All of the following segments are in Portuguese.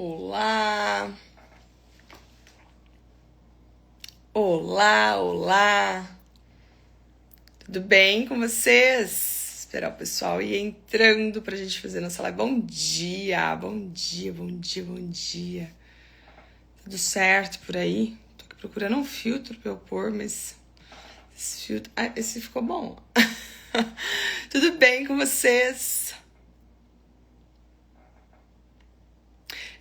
Olá! Olá, olá! Tudo bem com vocês? Esperar o pessoal ir entrando pra gente fazer nossa live. Bom dia, bom dia, bom dia, bom dia. Tudo certo por aí? Tô aqui procurando um filtro pra eu pôr, mas esse filtro... Ah, esse ficou bom. Tudo bem com vocês?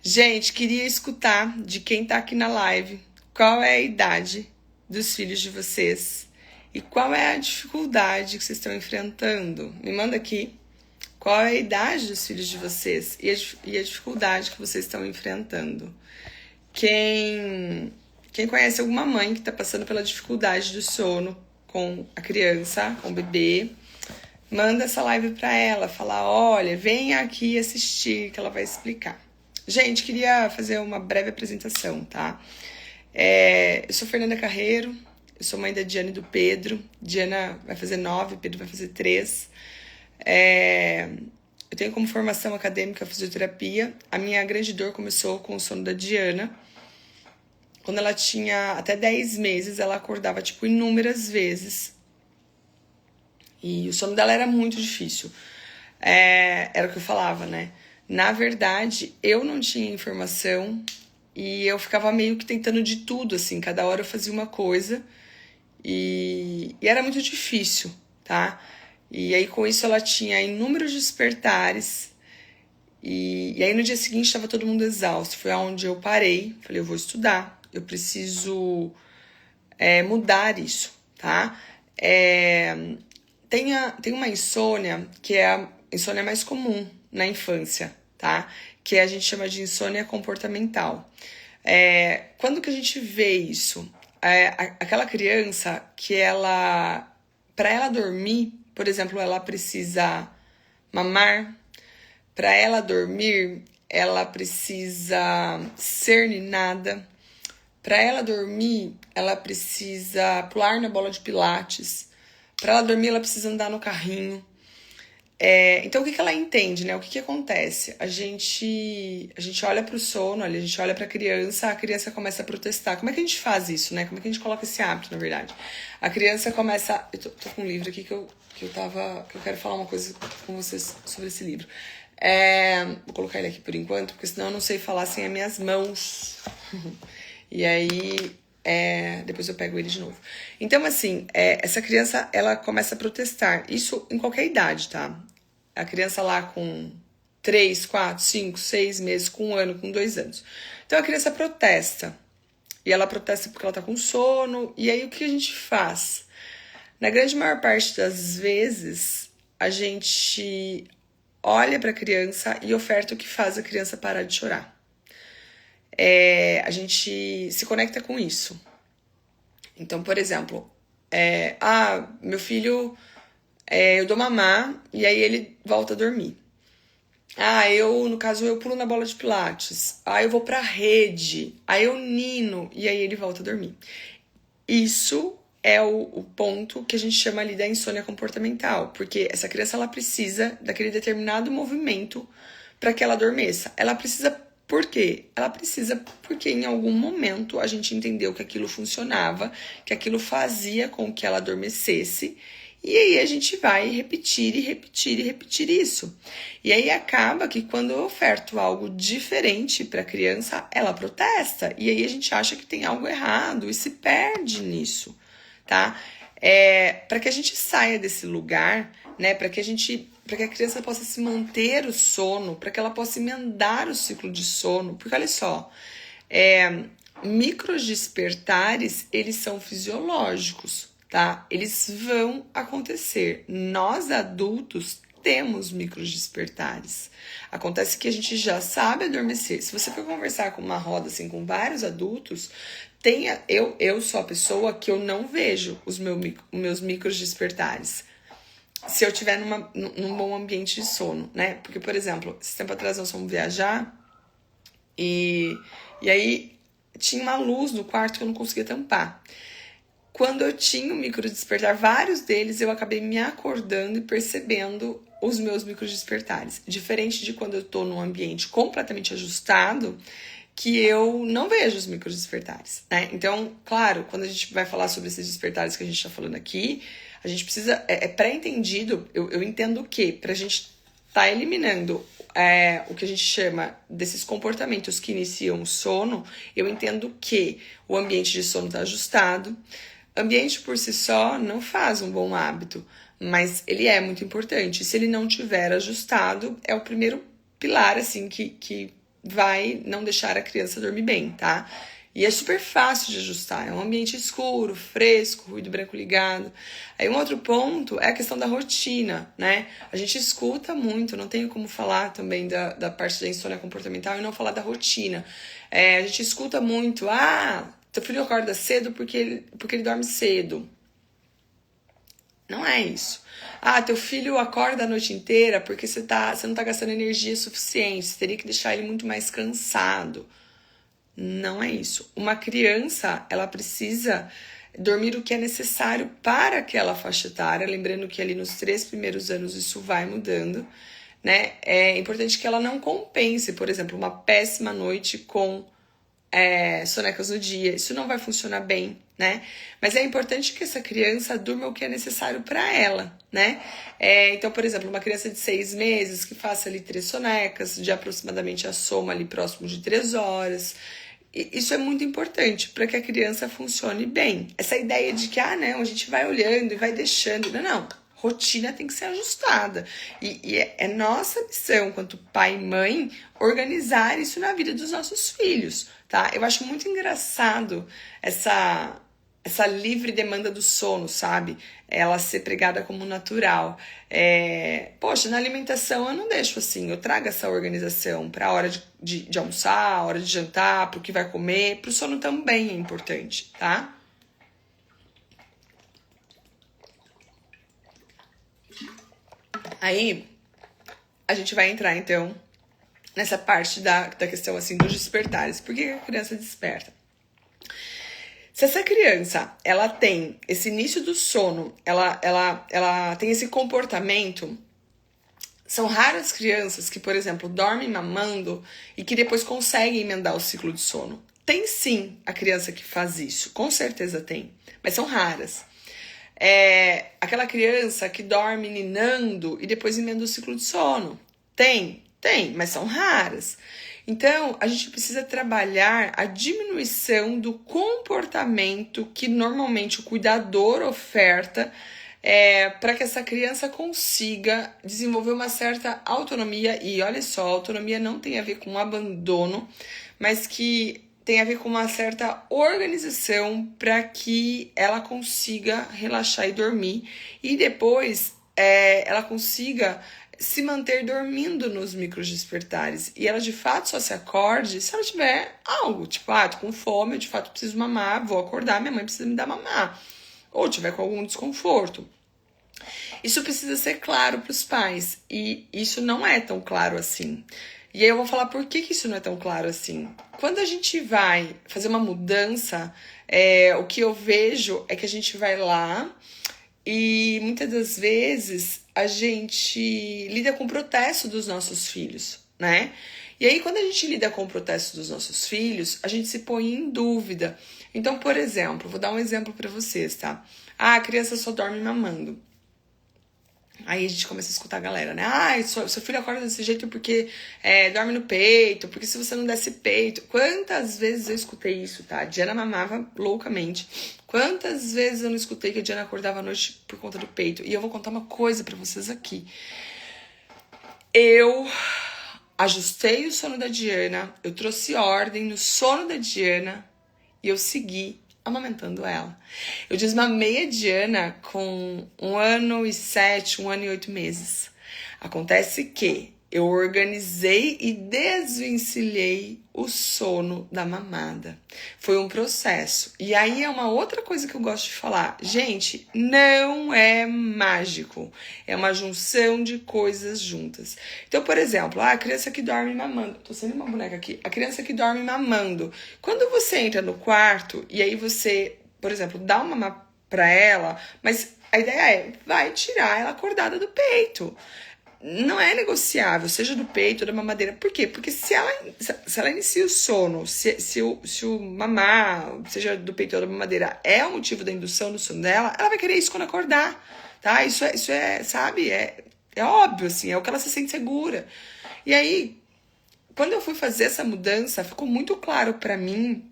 Gente, queria escutar de quem tá aqui na live qual é a idade dos filhos de vocês e qual é a dificuldade que vocês estão enfrentando. Me manda aqui qual é a idade dos filhos de vocês e a dificuldade que vocês estão enfrentando. Quem conhece alguma mãe que tá passando pela dificuldade do sono com a criança, com o bebê, manda essa live pra ela, fala, olha, vem aqui assistir que ela vai explicar. Gente, queria fazer uma breve apresentação, tá? Eu sou Fernanda Carreiro, eu sou mãe da Diana e do Pedro. Diana vai fazer 9, Pedro vai fazer 3. Eu tenho como formação acadêmica fisioterapia. A minha grande dor começou com o sono da Diana. Quando ela tinha até 10 meses, ela acordava, inúmeras vezes. E o sono dela era muito difícil. Era o que eu falava, né? Na verdade, eu não tinha informação e eu ficava meio que tentando de tudo, assim. Cada hora eu fazia uma coisa e era muito difícil, tá? E aí, com isso, ela tinha inúmeros despertares e aí, no dia seguinte, estava todo mundo exausto. Foi onde eu parei, falei, eu vou estudar, eu preciso mudar isso, tá? Tem uma insônia que é a insônia mais comum na infância, tá? Que a gente chama de insônia comportamental. Quando que a gente vê isso? Aquela criança que para ela dormir, por exemplo, ela precisa mamar. Para ela dormir, ela precisa ser ninada. Para ela dormir, ela precisa pular na bola de pilates. Para ela dormir, ela precisa andar no carrinho. Então, o que ela entende, né? O que acontece? A gente olha para o sono, a gente olha para a criança começa a protestar. Como é que a gente faz isso, né? Como é que a gente coloca esse hábito, na verdade? A criança começa... Eu tô com um livro aqui que eu quero falar uma coisa com vocês sobre esse livro. Vou colocar ele aqui por enquanto, porque senão eu não sei falar sem as minhas mãos. E aí... depois eu pego ele de novo. Então, assim, essa criança, ela começa a protestar. Isso em qualquer idade, tá? A criança lá com 3, 4, 5, 6 meses, com 1 ano, com 2 anos. Então, a criança protesta. E ela protesta porque ela tá com sono. E aí, o que a gente faz? Na grande maior parte das vezes, a gente olha pra criança e oferta o que faz a criança parar de chorar. A gente se conecta com isso. Então, por exemplo, meu filho, eu dou mamar e aí ele volta a dormir. No caso, eu pulo na bola de pilates. Eu vou pra rede. Eu nino e aí ele volta a dormir. Isso é o ponto que a gente chama ali da insônia comportamental, porque essa criança, ela precisa daquele determinado movimento para que ela adormeça. Ela precisa. Por quê? Ela precisa porque em algum momento a gente entendeu que aquilo funcionava, que aquilo fazia com que ela adormecesse, e aí a gente vai repetir e repetir e repetir isso. E aí acaba que quando eu oferto algo diferente para a criança, ela protesta, e aí a gente acha que tem algo errado e se perde nisso, tá? Para que a gente saia desse lugar, né, para que a criança possa se manter o sono, para que ela possa emendar o ciclo de sono. Porque olha só, microdespertares, eles são fisiológicos, tá? Eles vão acontecer. Nós, adultos, temos microdespertares. Acontece que a gente já sabe adormecer. Se você for conversar com uma roda, assim, com vários adultos, eu sou a pessoa que eu não vejo os meus microdespertares. Se eu estiver num bom ambiente de sono, né? Porque, por exemplo, esse tempo atrás nós fomos viajar e aí tinha uma luz no quarto que eu não conseguia tampar. Quando eu tinha o microdespertar, vários deles eu acabei me acordando e percebendo os meus microdespertares. Diferente de quando eu tô num ambiente completamente ajustado, que eu não vejo os microdespertares, né? Então, claro, quando a gente vai falar sobre esses despertares que a gente tá falando aqui, a gente precisa, é pré-entendido, eu entendo que pra gente tá eliminando o que a gente chama desses comportamentos que iniciam o sono, eu entendo que o ambiente de sono tá ajustado. Ambiente por si só não faz um bom hábito, mas ele é muito importante. Se ele não tiver ajustado, é o primeiro pilar, assim, que vai não deixar a criança dormir bem, tá? E é super fácil de ajustar. É um ambiente escuro, fresco, ruído branco ligado. Aí um outro ponto é a questão da rotina, né? A gente escuta muito, não tenho como falar também da parte da insônia comportamental e não falar da rotina. A gente escuta muito, teu filho acorda cedo porque ele dorme cedo. Não é isso. Teu filho acorda a noite inteira porque você não tá gastando energia suficiente. Você teria que deixar ele muito mais cansado. Não é isso. Uma criança, ela precisa dormir o que é necessário para aquela faixa etária. Lembrando que ali nos 3 primeiros anos isso vai mudando, né? É importante que ela não compense, por exemplo, uma péssima noite com sonecas no dia. Isso não vai funcionar bem, né? Mas é importante que essa criança durma o que é necessário para ela, né? Então, por exemplo, uma criança de 6 meses que faça ali 3 sonecas, de aproximadamente a soma ali próximo de 3 horas. Isso é muito importante para que a criança funcione bem. Essa ideia de que, não, a gente vai olhando e vai deixando. Não. Rotina tem que ser ajustada. E é nossa missão, enquanto pai e mãe, organizar isso na vida dos nossos filhos, tá? Eu acho muito engraçado essa livre demanda do sono, sabe? Ela ser pregada como natural. Poxa, na alimentação eu não deixo assim, eu trago essa organização para a hora de almoçar, a hora de jantar, para o que vai comer, para o sono também é importante, tá? Aí, a gente vai entrar, então, nessa parte da questão, assim, dos despertares. Por que a criança desperta? Se essa criança, ela tem esse início do sono, ela tem esse comportamento, são raras crianças que, por exemplo, dormem mamando e que depois conseguem emendar o ciclo de sono. Tem sim a criança que faz isso, com certeza tem, mas são raras. Aquela criança que dorme ninando e depois emenda o ciclo de sono. Tem, mas são raras. Então, a gente precisa trabalhar a diminuição do comportamento que normalmente o cuidador oferta para que essa criança consiga desenvolver uma certa autonomia. E olha só, a autonomia não tem a ver com abandono, mas que tem a ver com uma certa organização para que ela consiga relaxar e dormir. E depois ela consiga se manter dormindo nos microdespertares. E ela de fato só se acorde se ela tiver algo. Tipo, tô com fome, eu de fato preciso mamar, vou acordar, minha mãe precisa me dar mamar. Ou tiver com algum desconforto. Isso precisa ser claro para os pais. E isso não é tão claro assim. E aí eu vou falar por que isso não é tão claro assim. Quando a gente vai fazer uma mudança, o que eu vejo é que a gente vai lá e muitas das vezes a gente lida com o protesto dos nossos filhos, né? E aí quando a gente lida com o protesto dos nossos filhos, a gente se põe em dúvida. Então, por exemplo, vou dar um exemplo para vocês, tá? A criança só dorme mamando. Aí a gente começa a escutar a galera, né? Seu filho acorda desse jeito porque dorme no peito, porque se você não desse peito... Quantas vezes eu escutei isso, tá? A Diana mamava loucamente. Quantas vezes eu não escutei que a Diana acordava à noite por conta do peito? E eu vou contar uma coisa pra vocês aqui. Eu ajustei o sono da Diana, eu trouxe ordem no sono da Diana e eu segui amamentando ela. Eu desmamei a Diana com 1 ano e 7, 1 ano e 8 meses. Acontece que eu organizei e desvencilhei o sono da mamada. Foi um processo. E aí é uma outra coisa que eu gosto de falar. Gente, não é mágico. É uma junção de coisas juntas. Então, por exemplo, a criança que dorme mamando. Tô sendo uma boneca aqui. A criança que dorme mamando. Quando você entra no quarto e aí você, por exemplo, dá uma mamá pra ela, mas a ideia vai tirar ela acordada do peito. não é negociável, seja do peito ou da mamadeira. Por quê? Porque se ela inicia o sono, se o mamar, seja do peito ou da mamadeira, é o motivo da indução do sono dela, ela vai querer isso quando acordar, tá? Isso é, sabe, é óbvio, assim, é o que ela se sente segura. E aí, quando eu fui fazer essa mudança, ficou muito claro pra mim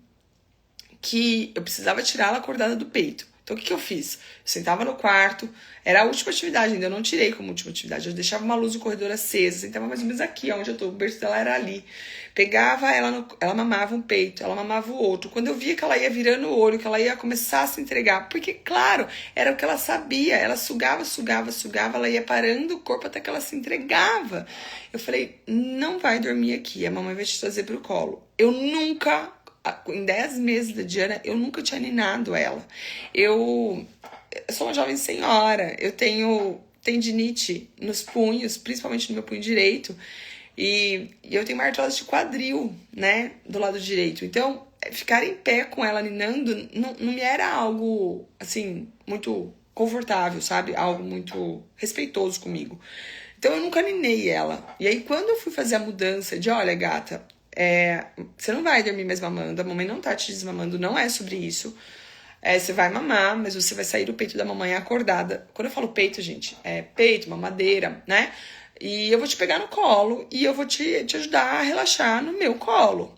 que eu precisava tirar ela acordada do peito. Então, o que eu fiz? Eu sentava no quarto, era a última atividade, ainda eu não tirei como última atividade. Eu deixava uma luz do corredor acesa, sentava mais ou menos aqui, onde eu tô, o berço dela era ali. Pegava ela, ela mamava um peito, ela mamava o outro. Quando eu via que ela ia virando o olho, que ela ia começar a se entregar, porque, claro, era o que ela sabia, ela sugava, ela ia parando o corpo até que ela se entregava. Eu falei, não vai dormir aqui, a mamãe vai te trazer pro colo. Eu nunca... Em 10 meses da Diana, eu nunca tinha ninado ela. Eu sou uma jovem senhora, eu tenho tendinite nos punhos, principalmente no meu punho direito, e eu tenho uma artrose de quadril, né, do lado direito. Então, ficar em pé com ela ninando não me era algo, assim, muito confortável, sabe? Algo muito respeitoso comigo. Então, eu nunca ninei ela. E aí, quando eu fui fazer a mudança de, olha, gata, você não vai dormir mais mamando, a mamãe não tá te desmamando, não é sobre isso. Você vai mamar, mas você vai sair do peito da mamãe acordada. Quando eu falo peito, gente, é peito, mamadeira, né? E eu vou te pegar no colo e eu vou te ajudar a relaxar no meu colo.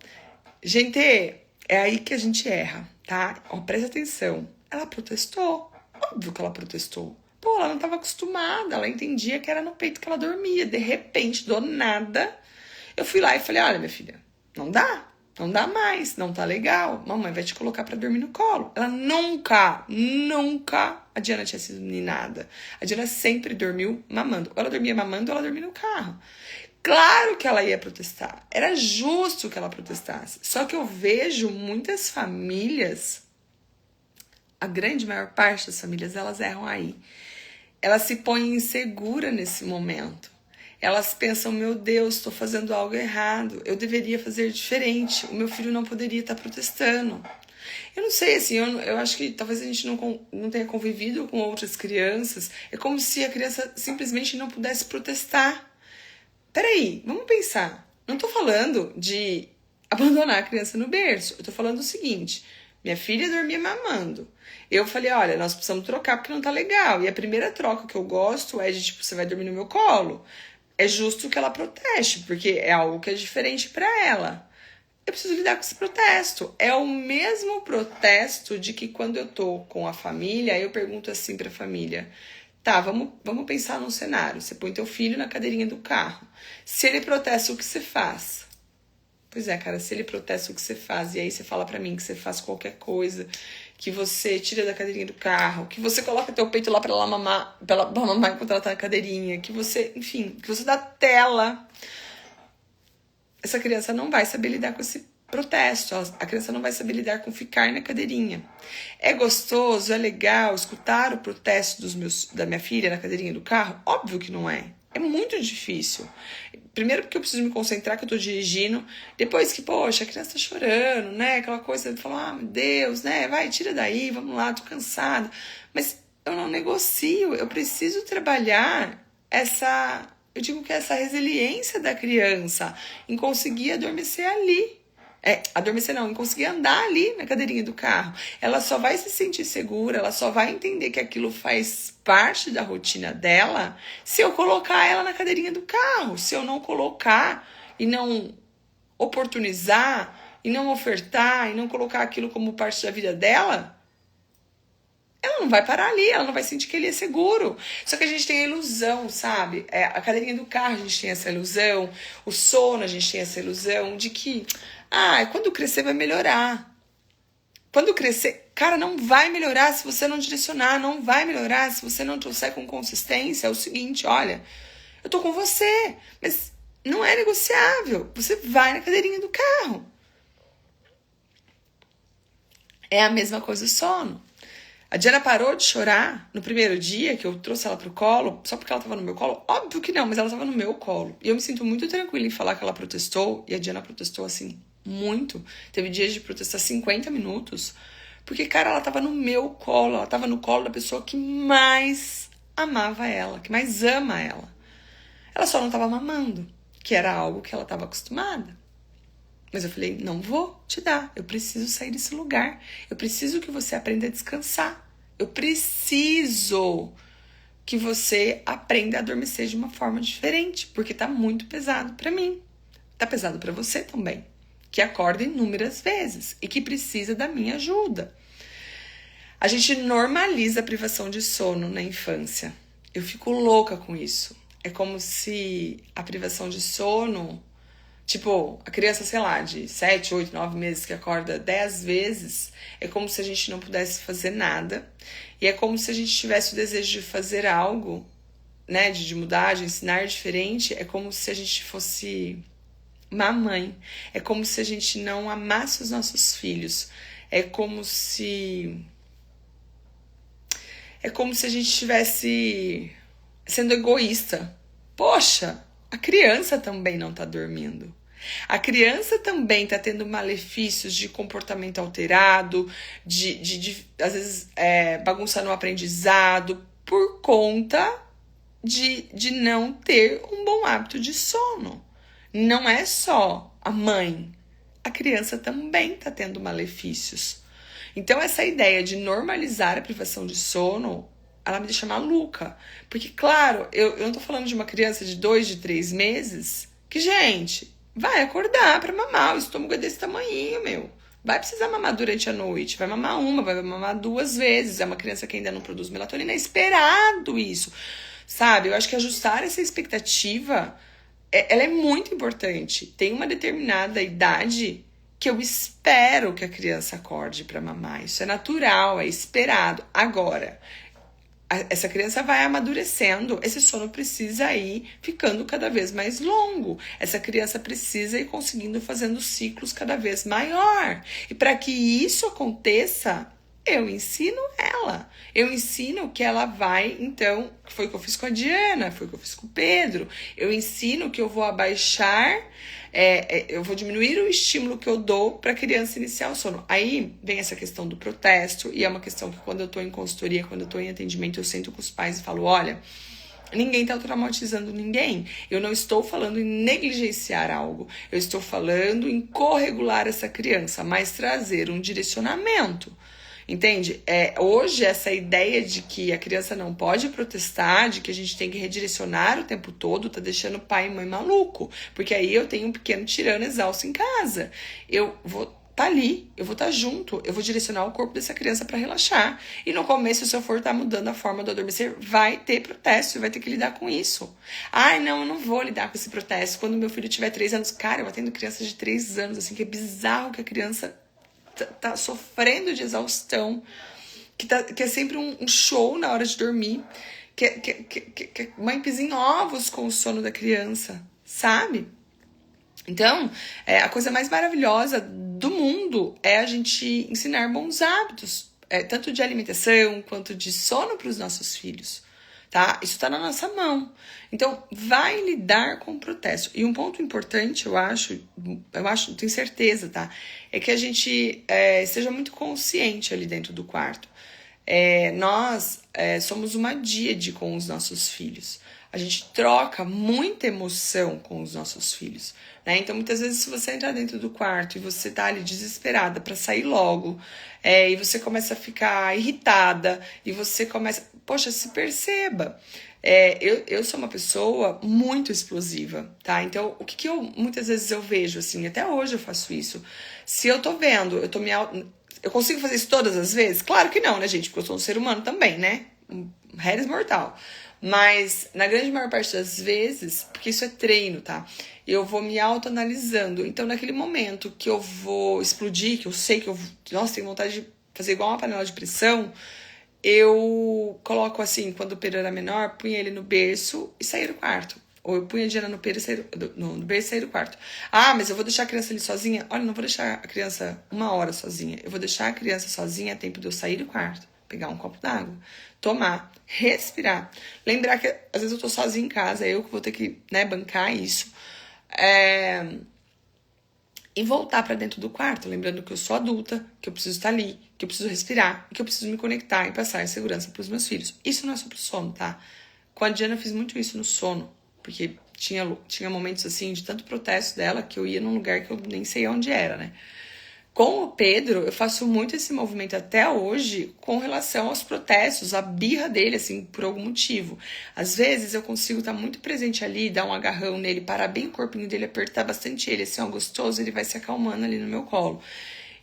Gente, é aí que a gente erra, tá? Ó, presta atenção. Ela protestou. Óbvio que ela protestou. Pô, ela não tava acostumada, ela entendia que era no peito que ela dormia. De repente, do nada, eu fui lá e falei, olha, minha filha, não dá mais, não tá legal. Mamãe vai te colocar pra dormir no colo. Ela nunca, a Diana tinha sido ninada. A Diana sempre dormiu mamando. Ou ela dormia mamando ou ela dormia no carro. Claro que ela ia protestar. Era justo que ela protestasse. Só que eu vejo muitas famílias, a grande maior parte das famílias, elas erram aí. Elas se põem insegura nesse momento. Elas pensam, meu Deus, estou fazendo algo errado, eu deveria fazer diferente, o meu filho não poderia estar protestando. Eu não sei, assim, eu acho que talvez a gente não tenha convivido com outras crianças, é como se a criança simplesmente não pudesse protestar. Peraí, vamos pensar, não tô falando de abandonar a criança no berço, eu tô falando o seguinte, minha filha dormia mamando. Eu falei, olha, nós precisamos trocar porque não tá legal. E a primeira troca que eu gosto é de, tipo, você vai dormir no meu colo. É justo que ela proteste, porque é algo que é diferente para ela. Eu preciso lidar com esse protesto. É o mesmo protesto de que quando eu tô com a família, eu pergunto assim pra família, tá, vamos pensar num cenário. Você põe teu filho na cadeirinha do carro. Se ele protesta, o que você faz? Pois é, cara, se ele protesta, o que você faz? E aí você fala pra mim que você faz qualquer coisa, que você tira da cadeirinha do carro, que você coloca teu peito lá pra ela mamar, enquanto ela tá na cadeirinha, que você, enfim, que você dá tela. Essa criança não vai saber lidar com esse protesto, a criança não vai saber lidar com ficar na cadeirinha. É gostoso, é legal escutar o protesto da minha filha na cadeirinha do carro? Óbvio que não é. É muito difícil. Primeiro porque eu preciso me concentrar que eu tô dirigindo. Depois que, poxa, a criança tá chorando, né? Aquela coisa de falar, meu Deus, né? Vai, tira daí, vamos lá, tô cansada. Mas eu não negocio, eu preciso trabalhar eu digo que essa resiliência da criança em conseguir adormecer ali. Adormecer não, em conseguir andar ali na cadeirinha do carro. Ela só vai se sentir segura, ela só vai entender que aquilo faz parte da rotina dela se eu colocar ela na cadeirinha do carro. Se eu não colocar e não oportunizar, e não ofertar, e não colocar aquilo como parte da vida dela, ela não vai parar ali, ela não vai sentir que ele é seguro. Só que a gente tem a ilusão, sabe? A cadeirinha do carro a gente tem essa ilusão, o sono a gente tem essa ilusão de que, quando crescer vai melhorar. Quando crescer, cara, não vai melhorar se você não direcionar, não vai melhorar se você não trouxer com consistência. É o seguinte, olha, eu tô com você, mas não é negociável. Você vai na cadeirinha do carro. É a mesma coisa o sono. A Diana parou de chorar no primeiro dia que eu trouxe ela pro colo, só porque ela tava no meu colo? Óbvio que não, mas ela tava no meu colo. E eu me sinto muito tranquila em falar que ela protestou, e a Diana protestou, assim, muito. Teve dias de protestar 50 minutos, porque, cara, ela tava no meu colo, ela tava no colo da pessoa que mais amava ela, que mais ama ela. Ela só não estava mamando, que era algo que ela estava acostumada. Mas eu falei, não vou te dar, eu preciso sair desse lugar. Eu preciso que você aprenda a descansar. Eu preciso que você aprenda a adormecer de uma forma diferente, porque tá muito pesado para mim. Tá pesado para você também, que acorda inúmeras vezes e que precisa da minha ajuda. A gente normaliza a privação de sono na infância. Eu fico louca com isso. É como se a privação de sono... Tipo, a criança, sei lá, de 7, 8, 9 meses que acorda 10 vezes, é como se a gente não pudesse fazer nada. E é como se a gente tivesse o desejo de fazer algo, né, de mudar, de ensinar diferente. É como se a gente fosse mamãe. É como se a gente não amasse os nossos filhos. É como se a gente estivesse sendo egoísta. Poxa, a criança também não tá dormindo. A criança também tá tendo malefícios de comportamento alterado, de às vezes bagunça no aprendizado, por conta de não ter um bom hábito de sono. Não é só a mãe, a criança também tá tendo malefícios. Então, essa ideia de normalizar a privação de sono, ela me deixa maluca. Porque, claro, eu não tô falando de uma criança de 2, de 3 meses, que, gente, vai acordar pra mamar. O estômago é desse tamanhinho, meu. Vai precisar mamar durante a noite. Vai mamar uma, vai mamar 2 vezes. É uma criança que ainda não produz melatonina. É esperado isso, sabe? Eu acho que ajustar essa expectativa, ela é muito importante. Tem uma determinada idade que eu espero que a criança acorde para mamar. Isso é natural, é esperado. Agora, essa criança vai amadurecendo, esse sono precisa ir ficando cada vez mais longo. Essa criança precisa ir conseguindo fazendo ciclos cada vez maior. E para que isso aconteça, eu ensino ela. Eu ensino que ela vai, então, foi o que eu fiz com a Diana, foi o que eu fiz com o Pedro. Eu ensino que eu vou abaixar, eu vou diminuir o estímulo que eu dou para a criança iniciar o sono. Aí vem essa questão do protesto, e é uma questão que quando eu estou em consultoria, quando eu estou em atendimento, eu sento com os pais e falo, olha, ninguém está traumatizando ninguém. Eu não estou falando em negligenciar algo. Eu estou falando em corregular essa criança, mas trazer um direcionamento. Entende? Hoje, essa ideia de que a criança não pode protestar, de que a gente tem que redirecionar o tempo todo, tá deixando pai e mãe maluco. Porque aí eu tenho um pequeno tirano exausto em casa. Eu vou tá ali, eu vou estar junto, eu vou direcionar o corpo dessa criança para relaxar. E no começo, se eu for estar mudando a forma do adormecer, vai ter protesto, vai ter que lidar com isso. Ai, não, eu não vou lidar com esse protesto. Quando meu filho tiver 3 anos, cara, eu atendo crianças de 3 anos, assim, que é bizarro que a criança tá sofrendo de exaustão, que é sempre um show na hora de dormir, que mãe pisa em ovos com o sono da criança, sabe? Então, a coisa mais maravilhosa do mundo é a gente ensinar bons hábitos, tanto de alimentação quanto de sono para os nossos filhos, tá? Isso tá na nossa mão. Então, vai lidar com o protesto. E um ponto importante, eu acho, tenho certeza, tá? É que a gente seja muito consciente ali dentro do quarto. Nós somos uma díade com os nossos filhos. A gente troca muita emoção com os nossos filhos, né? Então, muitas vezes, se você entrar dentro do quarto e você tá ali desesperada para sair logo, e você começa a ficar irritada, e você começa... Poxa, se perceba. Eu sou uma pessoa muito explosiva, tá? Então, o que eu muitas vezes eu vejo, assim, até hoje eu faço isso. Se eu tô vendo, eu consigo fazer isso todas as vezes? Claro que não, né, gente? Porque eu sou um ser humano também, né? Heres mortal. Mas, na grande maior parte das vezes, porque isso é treino, tá? Eu vou me autoanalisando. Então, naquele momento que eu vou explodir, que eu sei que nossa, tenho vontade de fazer igual uma panela de pressão, eu coloco assim, quando o Pedro era menor, punha ele no berço e saía do quarto. Ou eu punha a Diana no berço e saía do quarto. Ah, mas eu vou deixar a criança ali sozinha? Olha, não vou deixar a criança 1 hora sozinha. Eu vou deixar a criança sozinha a tempo de eu sair do quarto, pegar um copo d'água, tomar, respirar. Lembrar que às vezes eu tô sozinha em casa, eu que vou ter que, né, bancar isso. E voltar para dentro do quarto, lembrando que eu sou adulta, que eu preciso estar ali, que eu preciso respirar, que eu preciso me conectar e passar segurança para os meus filhos. Isso não é só pro sono, tá? Com a Diana eu fiz muito isso no sono, porque tinha momentos assim de tanto protesto dela que eu ia num lugar que eu nem sei onde era, né? Com o Pedro, eu faço muito esse movimento até hoje com relação aos protestos, a birra dele, assim, por algum motivo. Às vezes eu consigo estar muito presente ali, dar um agarrão nele, parar bem o corpinho dele, apertar bastante ele, assim, ó, gostoso, ele vai se acalmando ali no meu colo.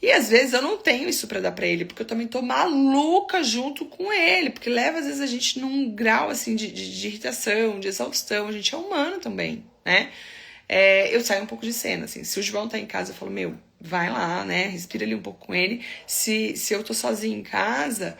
E às vezes eu não tenho isso pra dar pra ele, porque eu também tô maluca junto com ele, porque leva às vezes a gente num grau, assim, de irritação, de exaustão, a gente é humano também, né? Eu saio um pouco de cena, assim. Se o João tá em casa, eu falo, meu, vai lá, né? Respira ali um pouco com ele. Se eu tô sozinha em casa,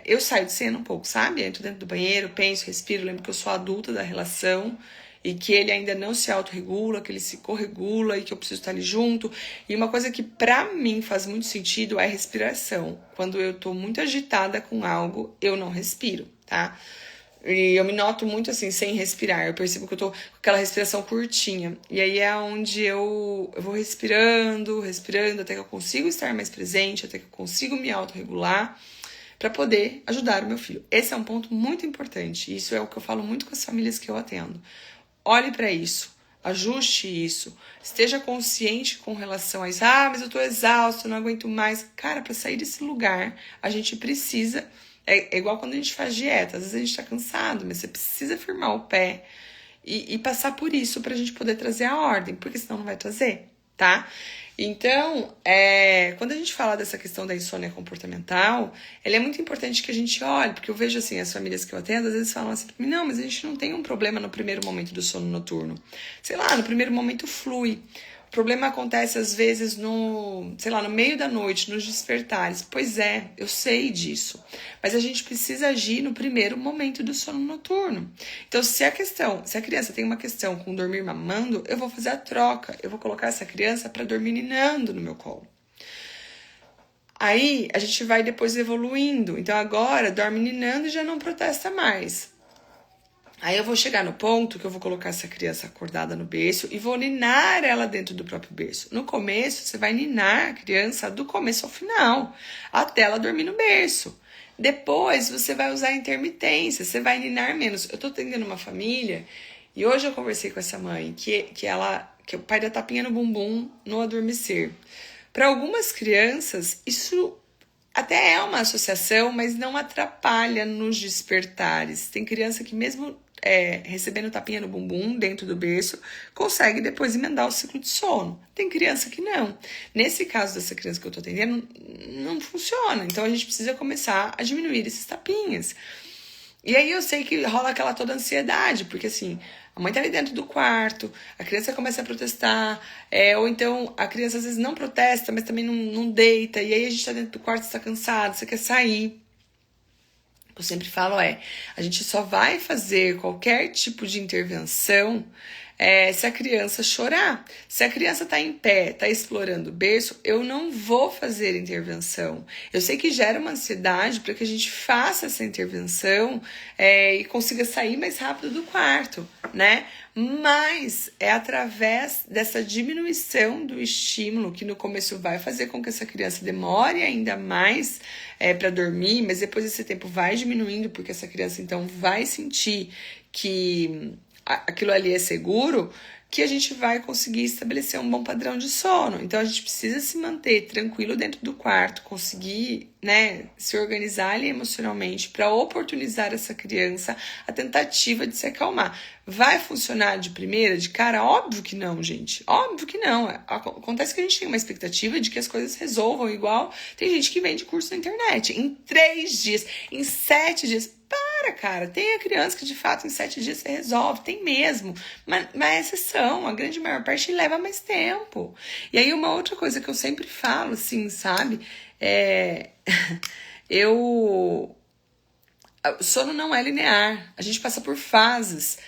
eu saio de cena um pouco, sabe? Entro dentro do banheiro, penso, respiro, lembro que eu sou adulta da relação e que ele ainda não se autorregula, que ele se corregula e que eu preciso estar ali junto. E uma coisa que pra mim faz muito sentido é a respiração. Quando eu tô muito agitada com algo, eu não respiro, tá? E eu me noto muito assim, sem respirar. Eu percebo que eu tô com aquela respiração curtinha. E aí é onde eu vou respirando, até que eu consigo estar mais presente, até que eu consigo me autorregular para poder ajudar o meu filho. Esse é um ponto muito importante. Isso é o que eu falo muito com as famílias que eu atendo. Olhe para isso. Ajuste isso. Esteja consciente com relação a isso. Ah, mas eu tô exausto, eu não aguento mais. Cara, para sair desse lugar, a gente precisa... É igual quando a gente faz dieta. Às vezes a gente tá cansado, mas você precisa firmar o pé e passar por isso pra gente poder trazer a ordem, porque senão não vai trazer, tá? Então, quando a gente fala dessa questão da insônia comportamental, ela é muito importante que a gente olhe, porque eu vejo assim, as famílias que eu atendo, às vezes falam assim pra mim, não, mas a gente não tem um problema no primeiro momento do sono noturno. Sei lá, no primeiro momento flui. O problema acontece às vezes no meio da noite, nos despertares. Pois é, eu sei disso. Mas a gente precisa agir no primeiro momento do sono noturno. Então, se a criança tem uma questão com dormir mamando, eu vou fazer a troca. Eu vou colocar essa criança para dormir ninando no meu colo. Aí, a gente vai depois evoluindo. Então, agora, dorme ninando e já não protesta mais. Aí eu vou chegar no ponto que eu vou colocar essa criança acordada no berço e vou ninar ela dentro do próprio berço. No começo, você vai ninar a criança do começo ao final, até ela dormir no berço. Depois, você vai usar a intermitência, você vai ninar menos. Eu tô atendendo uma família e hoje eu conversei com essa mãe que o pai dá tapinha no bumbum no adormecer. Para algumas crianças, isso até é uma associação, mas não atrapalha nos despertares. Tem criança que mesmo recebendo tapinha no bumbum dentro do berço, consegue depois emendar o ciclo de sono. Tem criança que não. Nesse caso dessa criança que eu tô atendendo, não funciona. Então a gente precisa começar a diminuir esses tapinhas. E aí eu sei que rola aquela toda ansiedade, porque assim, a mãe tá ali dentro do quarto, a criança começa a protestar, ou então a criança às vezes não protesta, mas também não deita, e aí a gente tá dentro do quarto, você tá cansado, você quer sair. O que eu sempre falo a gente só vai fazer qualquer tipo de intervenção se a criança chorar. Se a criança tá em pé, tá explorando o berço, eu não vou fazer intervenção. Eu sei que gera uma ansiedade para que a gente faça essa intervenção e consiga sair mais rápido do quarto, né? Mas é através dessa diminuição do estímulo que no começo vai fazer com que essa criança demore ainda mais para dormir, mas depois esse tempo vai diminuindo, porque essa criança então vai sentir que aquilo ali é seguro, que a gente vai conseguir estabelecer um bom padrão de sono. Então, a gente precisa se manter tranquilo dentro do quarto, conseguir, né, se organizar ali emocionalmente para oportunizar essa criança a tentativa de se acalmar. Vai funcionar de primeira, de cara? Óbvio que não, gente. Óbvio que não. Acontece que a gente tem uma expectativa de que as coisas resolvam igual. Tem gente que vende curso na internet em 3 dias, em 7 dias. Cara, tem a criança que de fato em 7 dias você resolve, tem mesmo, mas é exceção, a grande maior parte leva mais tempo. E aí uma outra coisa que eu sempre falo, assim, sabe, o sono não é linear, a gente passa por fases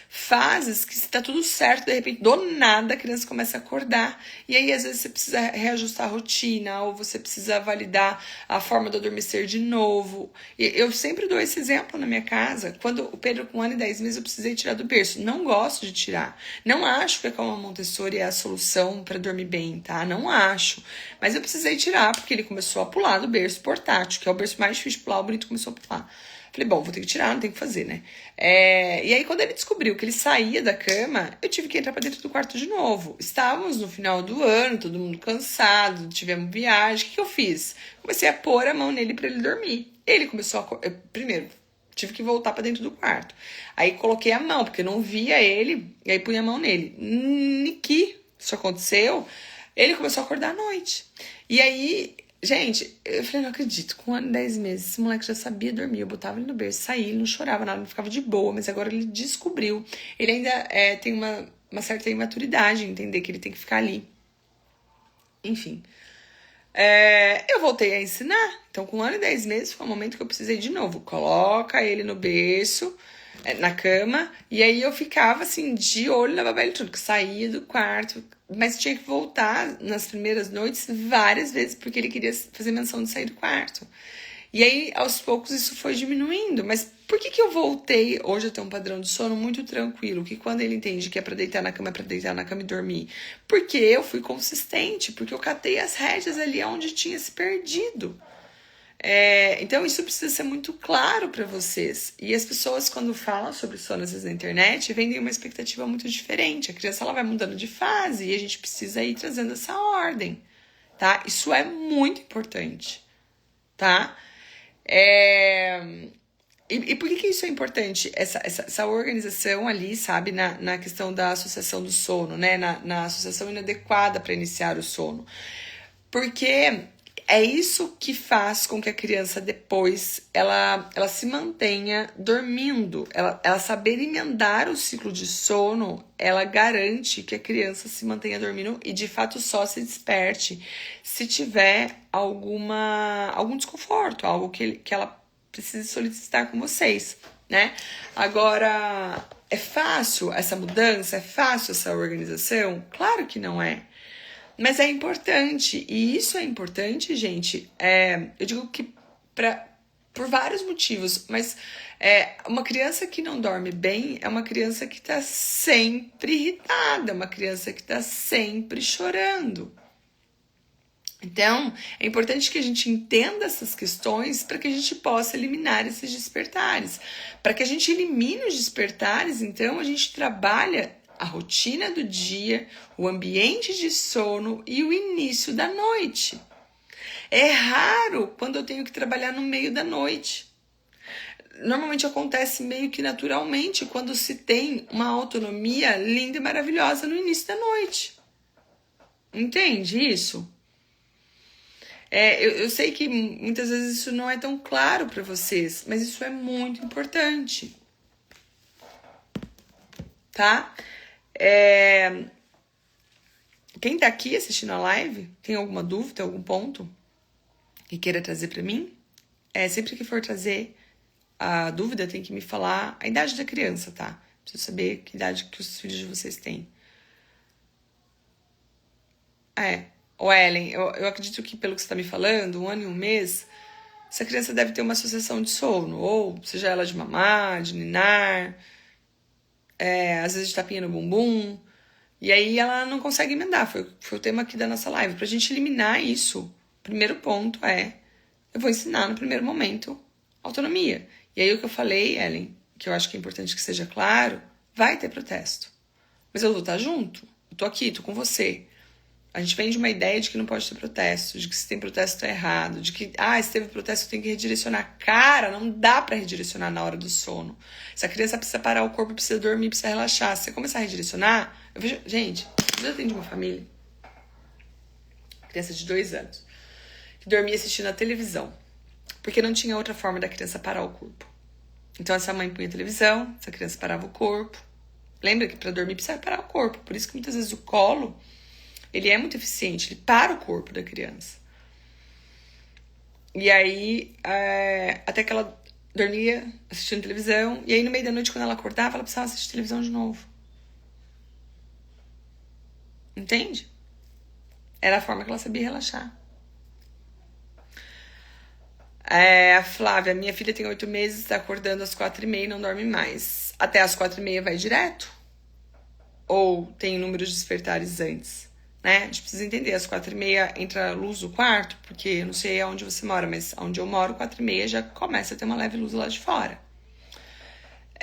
que se tá tudo certo, de repente, do nada a criança começa a acordar, e aí às vezes você precisa reajustar a rotina, ou você precisa validar a forma do adormecer de novo. E eu sempre dou esse exemplo na minha casa, quando o Pedro com 1 ano e 10 meses eu precisei tirar do berço, não gosto de tirar, não acho que a calma Montessori é a solução para dormir bem, tá? Não acho, mas eu precisei tirar, porque ele começou a pular do berço portátil, que é o berço mais difícil de pular, o Bonito começou a pular. Falei, bom, vou ter que tirar, não tem o que fazer, né? E aí, quando ele descobriu que ele saía da cama, eu tive que entrar pra dentro do quarto de novo. Estávamos no final do ano, todo mundo cansado, tivemos viagem. O que eu fiz? Comecei a pôr a mão nele pra ele dormir. Ele começou a... Primeiro, tive que voltar pra dentro do quarto. Aí, coloquei a mão, porque eu não via ele, e aí punha a mão nele. Niki, isso aconteceu, ele começou a acordar à noite. E aí... Gente, eu falei, não acredito, com 1 ano e 10 meses, esse moleque já sabia dormir, eu botava ele no berço, saía, ele não chorava nada, não ficava de boa, mas agora ele descobriu. Ele ainda tem uma certa imaturidade, entender que ele tem que ficar ali. Enfim, eu voltei a ensinar, então com 1 ano e 10 meses foi o momento que eu precisei de novo, coloca ele no berço, na cama, e aí eu ficava assim, de olho na babá eletrônica, saía do quarto, mas tinha que voltar nas primeiras noites várias vezes, porque ele queria fazer menção de sair do quarto. E aí, aos poucos, isso foi diminuindo. Mas por que eu voltei hoje a ter um padrão de sono muito tranquilo? Que quando ele entende que é pra deitar na cama, é pra deitar na cama e dormir. Porque eu fui consistente, porque eu catei as rédeas ali onde tinha se perdido. Então, isso precisa ser muito claro para vocês. E as pessoas, quando falam sobre sono, às vezes, na internet, vendem uma expectativa muito diferente. A criança ela vai mudando de fase e a gente precisa ir trazendo essa ordem, tá? Isso é muito importante, tá? E por que isso é importante? Essa organização ali, sabe, na questão da associação do sono, né? Na associação inadequada para iniciar o sono. Porque... é isso que faz com que a criança depois ela se mantenha dormindo. Ela saber emendar o ciclo de sono, ela garante que a criança se mantenha dormindo e de fato só se desperte se tiver algum desconforto, algo que ela precise solicitar com vocês, né? Agora, é fácil essa mudança? É fácil essa organização? Claro que não é. Mas é importante, e isso é importante, gente, eu digo que por vários motivos, mas uma criança que não dorme bem é uma criança que está sempre irritada, é uma criança que está sempre chorando. Então, é importante que a gente entenda essas questões para que a gente possa eliminar esses despertares. Para que a gente elimine os despertares, então, a gente trabalha a rotina do dia, o ambiente de sono e o início da noite. É raro quando eu tenho que trabalhar no meio da noite. Normalmente acontece meio que naturalmente quando se tem uma autonomia linda e maravilhosa no início da noite. Entende isso? Eu sei que muitas vezes isso não é tão claro para vocês, mas isso é muito importante. Tá? Quem tá aqui assistindo a live, tem alguma dúvida, algum ponto que queira trazer para mim? Sempre que for trazer a dúvida, tem que me falar a idade da criança, tá? Preciso saber que idade que os filhos de vocês têm. Ô Ellen, eu acredito que pelo que você tá me falando, 1 ano e 1 mês, essa criança deve ter uma associação de sono, ou seja ela de mamar, de ninar, às vezes de tapinha no bumbum, e aí ela não consegue emendar, foi o tema aqui da nossa live. Pra gente eliminar isso, o primeiro ponto eu vou ensinar no primeiro momento autonomia. E aí o que eu falei, Ellen, que eu acho que é importante que seja claro, vai ter protesto. Mas eu vou estar junto, eu tô aqui, tô com você. A gente vem de uma ideia de que não pode ter protesto, de que se tem protesto tá errado, de que, se teve protesto tem que redirecionar. Cara, não dá pra redirecionar na hora do sono. Se a criança precisa parar o corpo, precisa dormir, precisa relaxar. Se você começar a redirecionar, eu vejo, gente, eu tenho de uma família, criança de 2 anos, que dormia assistindo a televisão, porque não tinha outra forma da criança parar o corpo. Então essa mãe punha a televisão, essa criança parava o corpo. Lembra que pra dormir precisa parar o corpo, por isso que muitas vezes o colo, ele é muito eficiente, ele para o corpo da criança. E aí, até que ela dormia assistindo televisão, e aí no meio da noite, quando ela acordava, ela precisava assistir televisão de novo. Entende? Era a forma que ela sabia relaxar. A Flávia, minha filha tem 8 meses, tá acordando às 4h30 e não dorme mais. Até às 4h30 vai direto? Ou tem números de despertares antes? Né? A gente precisa entender, às 4h30 entra a luz no quarto, porque eu não sei aonde você mora, mas onde eu moro, 4h30 já começa a ter uma leve luz lá de fora.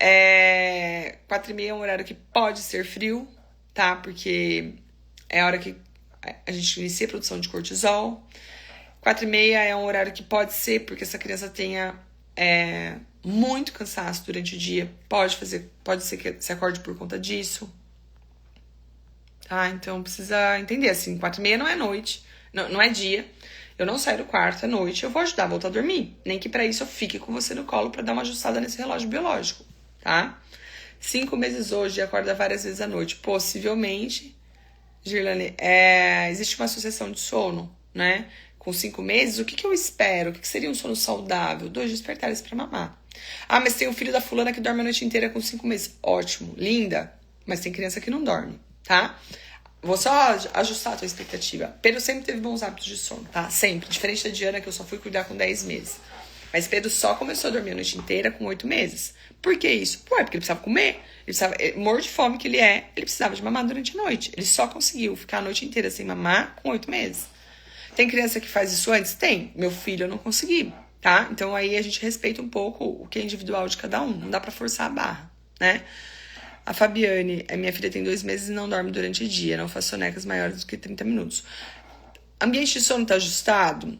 4h30 é um horário que pode ser frio, tá? Porque é a hora que a gente inicia a produção de cortisol. 4h30 é um horário que pode ser porque essa criança tenha muito cansaço durante o dia. Pode ser que se acorde por conta disso. Tá? Então precisa entender assim, 4h30 não é noite, não é dia. Eu não saio do quarto à noite, eu vou ajudar a voltar a dormir. Nem que pra isso eu fique com você no colo pra dar uma ajustada nesse relógio biológico, tá? 5 meses hoje, acorda várias vezes à noite. Possivelmente, Girlane, existe uma associação de sono, né? Com 5 meses, o que eu espero? O que seria um sono saudável? 2 despertares pra mamar. Ah, mas tem o filho da fulana que dorme a noite inteira com 5 meses. Ótimo, linda. Mas tem criança que não dorme, tá? Vou só ajustar a tua expectativa. Pedro sempre teve bons hábitos de sono, tá? Sempre. Diferente da Diana, que eu só fui cuidar com 10 meses. Mas Pedro só começou a dormir a noite inteira com 8 meses. Por que isso? Porque ele precisava comer. Morto de fome que ele precisava de mamar durante a noite. Ele só conseguiu ficar a noite inteira sem mamar com 8 meses. Tem criança que faz isso antes? Tem. Meu filho eu não consegui, tá? Então aí a gente respeita um pouco o que é individual de cada um. Não dá pra forçar a barra, né? A Fabiane, a minha filha tem 2 meses e não dorme durante o dia. Não faz sonecas maiores do que 30 minutos. Ambiente de sono tá ajustado?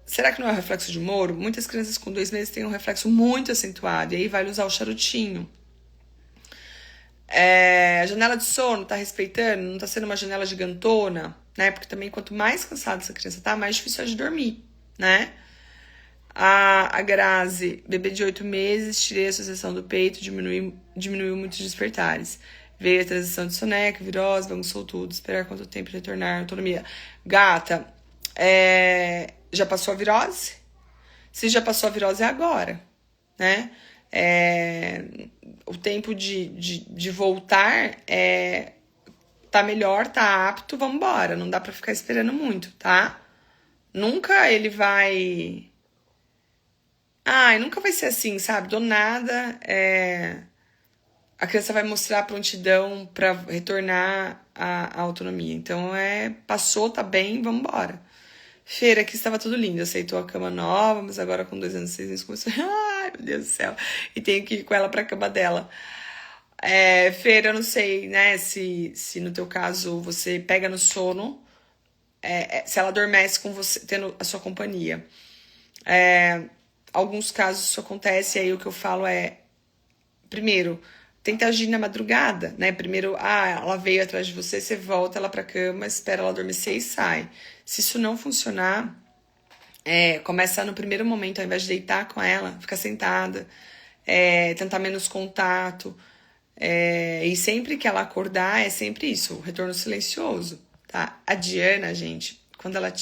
Será que não é um reflexo de Moro? Muitas crianças com 2 meses têm um reflexo muito acentuado. E aí vai usar o charutinho. A janela de sono tá respeitando? Não tá sendo uma janela gigantona? Né? Porque também quanto mais cansada essa criança tá, mais difícil é de dormir, né? A Grazi, bebê de 8 meses, tirei a associação do peito, diminuiu muitos despertares. Veio a transição de soneca, virose, bagunçou tudo. Esperar quanto tempo retornar à autonomia. Gata, já passou a virose? Se já passou a virose, é agora, né? O tempo de voltar tá melhor, tá apto, vambora. Não dá pra ficar esperando muito, tá? Nunca ele vai... nunca vai ser assim, sabe? Do nada, a criança vai mostrar prontidão pra retornar à autonomia. Então, passou, tá bem, vamos embora. Feira, aqui estava tudo lindo. Aceitou a cama nova, mas agora com 2 anos e 6 meses começou... Ai, meu Deus do céu. E tenho que ir com ela pra cama dela. Feira, eu não sei, né? Se no teu caso você pega no sono, se ela adormece com você, tendo a sua companhia. Alguns casos isso acontece, e aí o que eu falo primeiro, tenta agir na madrugada, né? Primeiro, ela veio atrás de você, você volta ela pra cama, espera ela adormecer e sai. Se isso não funcionar, começa no primeiro momento, ao invés de deitar com ela, ficar sentada, tentar menos contato, e sempre que ela acordar, é sempre isso, o retorno silencioso, tá? A Diana, gente, quando ela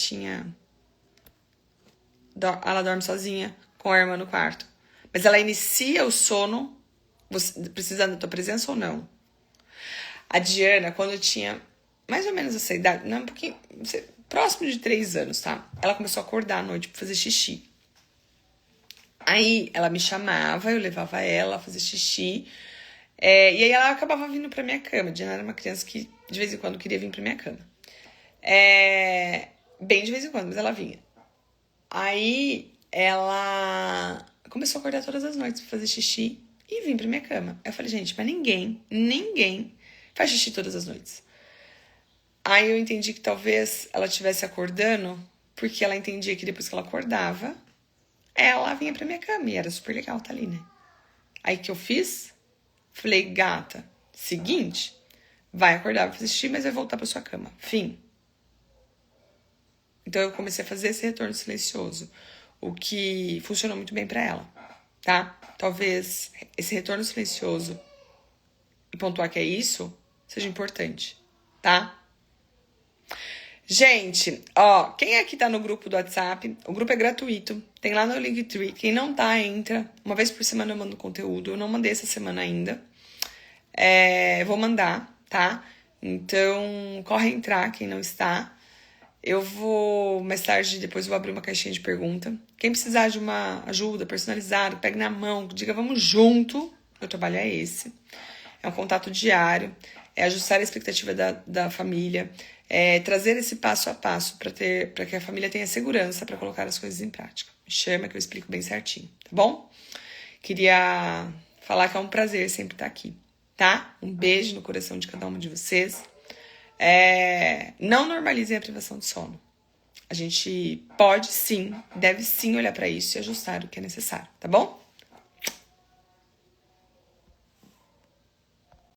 dorme sozinha com a irmã no quarto. Mas ela inicia o sono, você precisando da tua presença ou não? A Diana, quando eu tinha mais ou menos essa idade, não, um pouquinho, próximo de 3 anos, tá? Ela começou a acordar à noite pra fazer xixi. Aí ela me chamava, eu levava ela a fazer xixi. E aí ela acabava vindo pra minha cama. A Diana era uma criança que de vez em quando queria vir pra minha cama. Bem de vez em quando, mas ela vinha. Aí ela começou a acordar todas as noites pra fazer xixi e vir pra minha cama. Eu falei, gente, mas ninguém faz xixi todas as noites. Aí eu entendi que talvez ela estivesse acordando porque ela entendia que depois que ela acordava, ela vinha pra minha cama e era super legal, tá ali, né? Aí o que eu fiz? Falei, gata, seguinte, vai acordar, vai fazer xixi, mas vai voltar pra sua cama. Fim. Então eu comecei a fazer esse retorno silencioso, o que funcionou muito bem pra ela, tá? Talvez esse retorno silencioso, e pontuar que é isso, seja importante, tá? Gente, quem aqui tá no grupo do WhatsApp, o grupo é gratuito, tem lá no Linktree, quem não tá, entra, uma vez por semana eu mando conteúdo, eu não mandei essa semana ainda, vou mandar, tá? Então, corre entrar, quem não está, eu vou, mais tarde, depois eu vou abrir uma caixinha de pergunta, quem precisar de uma ajuda personalizada, pegue na mão, diga vamos junto, meu trabalho é esse, é um contato diário, é ajustar a expectativa da família, trazer esse passo a passo para que a família tenha segurança para colocar as coisas em prática. Me chama que eu explico bem certinho, tá bom? Queria falar que é um prazer sempre estar aqui, tá? Um beijo no coração de cada uma de vocês. Não normalizem a privação de sono. A gente pode sim, deve sim olhar para isso e ajustar o que é necessário, tá bom?